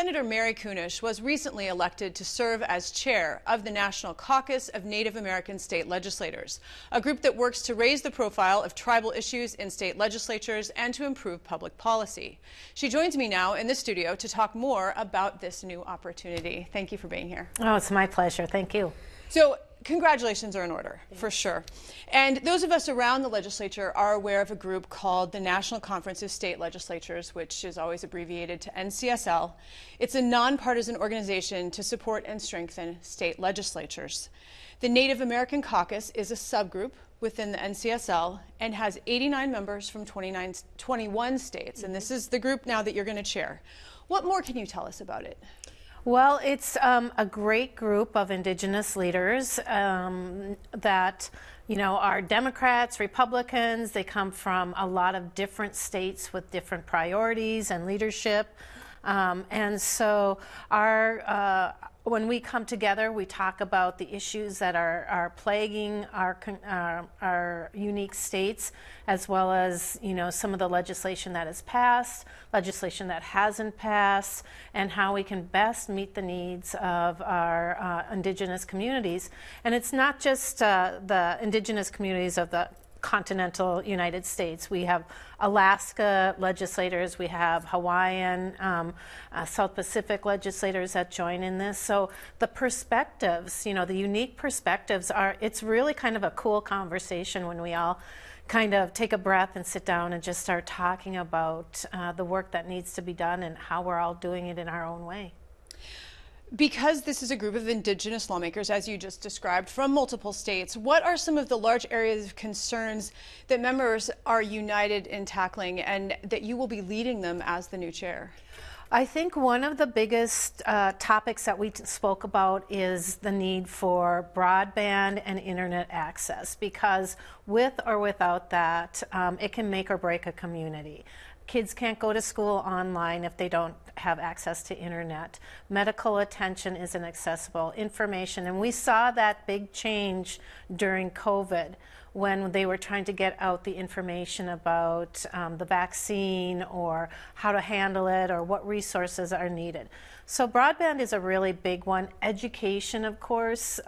Senator Mary Kunesh was recently elected to serve as chair of the National Caucus of Native American State Legislators, a group that works to raise the profile of tribal issues in state legislatures and to improve public policy. She joins me now in the studio to talk more about this new opportunity. Thank you for being here. Oh, it's my pleasure. Thank you. So, congratulations are in order, for sure. And those of us around the legislature are aware of a group called the National Conference of State Legislatures, which is always abbreviated to NCSL. It's a nonpartisan organization to support and strengthen state legislatures. The Native American Caucus is a subgroup within the NCSL and has 89 members from 21 states. And this is the group now that you're going to chair. What more can you tell us about it? Well, it's a great group of indigenous leaders that, are Democrats, Republicans. They come from a lot of different states with different priorities and leadership. And so when we come together, we talk about the issues that are plaguing our unique states, as well as some of the legislation that has passed, legislation that hasn't passed, and how we can best meet the needs of our indigenous communities. And it's not just the indigenous communities of the continental United States. We have Alaska legislators, we have Hawaiian, South Pacific legislators that join in this. So the perspectives, the unique perspectives it's really kind of a cool conversation when we all kind of take a breath and sit down and just start talking about the work that needs to be done and how we're all doing it in our own way. Because this is a group of indigenous lawmakers, as you just described, from multiple states, what are some of the large areas of concerns that members are united in tackling and that you will be leading them as the new chair? I think one of the biggest topics that we spoke about is the need for broadband and internet access, because with or without that, it can make or break a community. Kids can't go to school online if they don't have access to internet. Medical attention isn't accessible, information, and we saw that big change during COVID when they were trying to get out the information about the vaccine or how to handle it or what resources are needed. So broadband is a really big one. Education, of course,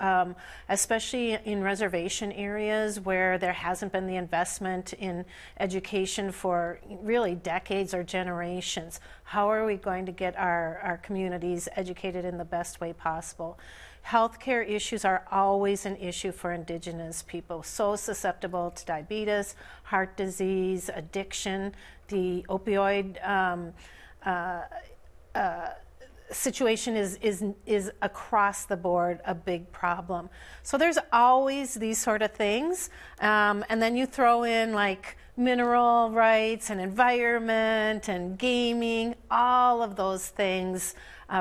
especially in reservation areas where there hasn't been the investment in education for really decades or generations. How are we going to get our communities educated in the best way possible? Healthcare issues are always an issue for indigenous people, so susceptible to diabetes, heart disease, addiction. The opioid situation is across the board a big problem. So there's always these sort of things, and then you throw in like mineral rights and environment and gaming. All of those things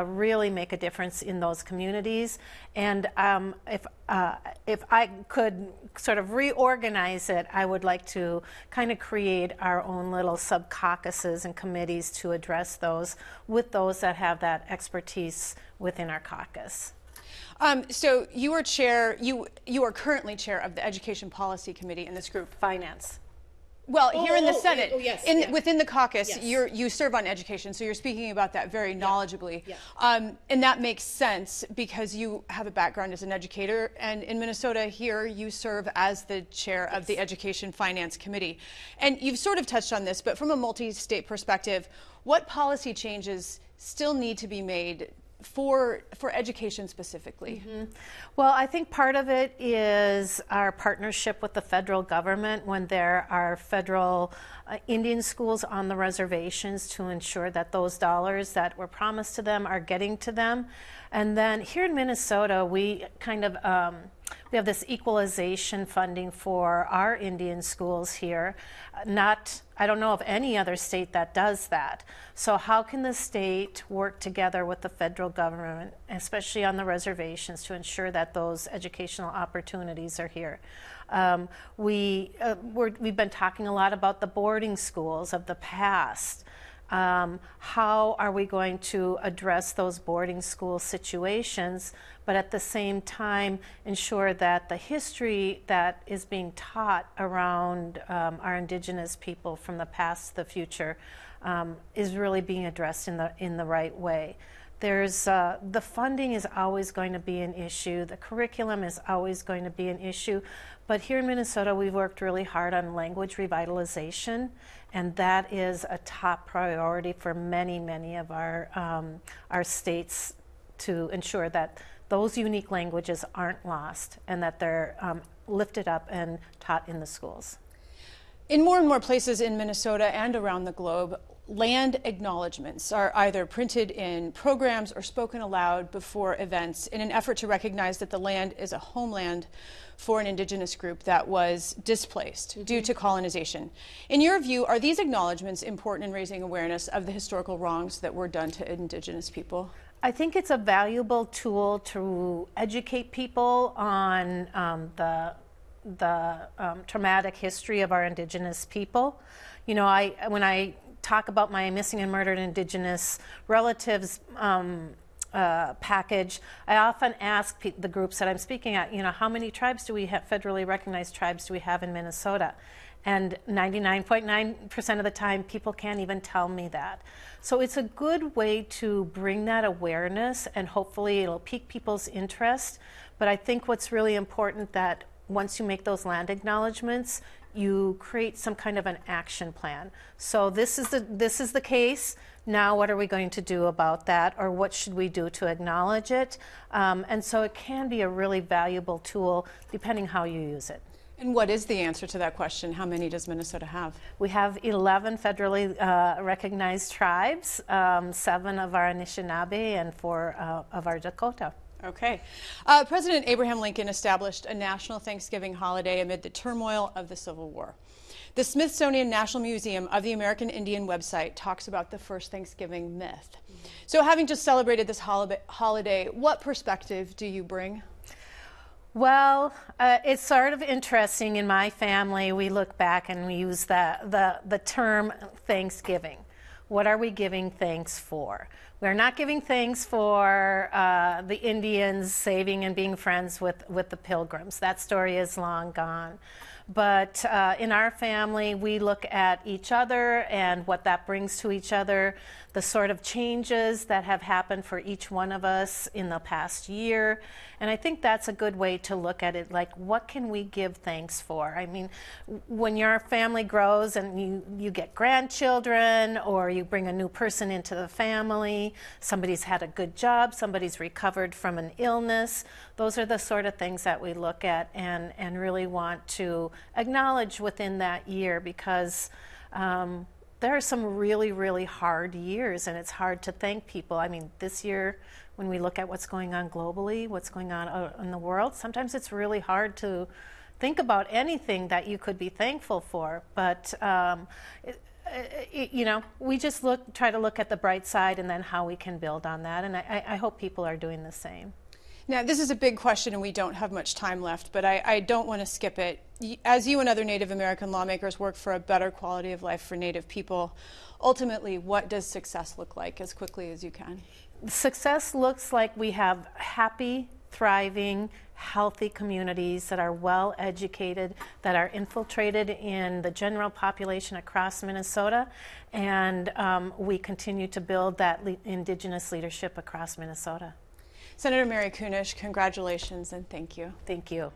really make a difference in those communities. And if I could sort of reorganize it, I would like to kind of create our own little sub-caucuses and committees to address those with those that have that expertise within our caucus. So you are chair. You are currently chair of the Education Policy Committee in this group. Finance. Well, here in the Senate, yes, within the caucus, yes. You serve on education, so you're speaking about that very knowledgeably. Yeah. And that makes sense because you have a background as an educator, and in Minnesota here, you serve as the chair of the Education Finance Committee. And you've sort of touched on this, but from a multi-state perspective, what policy changes still need to be made for education specifically? Mm-hmm. Well, I think part of it is our partnership with the federal government when there are federal Indian schools on the reservations to ensure that those dollars that were promised to them are getting to them. And then here in Minnesota, we kind of we have this equalization funding for our Indian schools here. I don't know of any other state that does that. So how can the state work together with the federal government, especially on the reservations, to ensure that those educational opportunities are here? We've been talking a lot about the boarding schools of the past. How are we going to address those boarding school situations, but at the same time ensure that the history that is being taught around our indigenous people from the past to the future is really being addressed in the right way. There's the funding is always going to be an issue. The curriculum is always going to be an issue. But here in Minnesota, we've worked really hard on language revitalization, and that is a top priority for many, many of our states, to ensure that those unique languages aren't lost and that they're lifted up and taught in the schools. In more and more places in Minnesota and around the globe, land acknowledgements are either printed in programs or spoken aloud before events in an effort to recognize that the land is a homeland for an indigenous group that was displaced due to colonization. In your view, are these acknowledgements important in raising awareness of the historical wrongs that were done to indigenous people? I think it's a valuable tool to educate people on the traumatic history of our indigenous people. You know, when I talk about my missing and murdered indigenous relatives package, I often ask the groups that I'm speaking at, you know, how many tribes do we have, federally recognized tribes do we have in Minnesota? And 99.9% of the time, people can't even tell me that. So it's a good way to bring that awareness, and hopefully it'll pique people's interest. But I think what's really important, that once you make those land acknowledgements, you create some kind of an action plan. So this is the case. Now what are we going to do about that, or what should we do to acknowledge it? And so it can be a really valuable tool depending how you use it. And what is the answer to that question? How many does Minnesota have? We have 11 federally recognized tribes, 7 of our Anishinaabe and 4 of our Dakota. Okay. President Abraham Lincoln established a national Thanksgiving holiday amid the turmoil of the Civil War. The Smithsonian National Museum of the American Indian website talks about the first Thanksgiving myth. So having just celebrated this holiday, what perspective do you bring? Well, it's sort of interesting. In my family, we look back and we use the term Thanksgiving. What are we giving thanks for? We're not giving thanks for the Indians saving and being friends with the Pilgrims. That story is long gone. But in our family, we look at each other and what that brings to each other, the sort of changes that have happened for each one of us in the past year. And I think that's a good way to look at it, like, what can we give thanks for? I mean, when your family grows and you get grandchildren, or you bring a new person into the family, somebody's had a good job, somebody's recovered from an illness, those are the sort of things that we look at and really want to acknowledge within that year, because there are some really, really hard years, and it's hard to thank people. I mean, this year, when we look at what's going on globally, what's going on in the world, sometimes it's really hard to think about anything that you could be thankful for. But you know, we just try to look at the bright side and then how we can build on that. And I hope people are doing the same. Now, this is a big question and we don't have much time left, but I don't want to skip it. As you and other Native American lawmakers work for a better quality of life for Native people, ultimately, what does success look like, as quickly as you can? Success looks like we have happy, thriving, healthy communities that are well educated, that are infiltrated in the general population across Minnesota, and we continue to build that Indigenous leadership across Minnesota. Senator Mary Kunesh, congratulations and thank you. Thank you.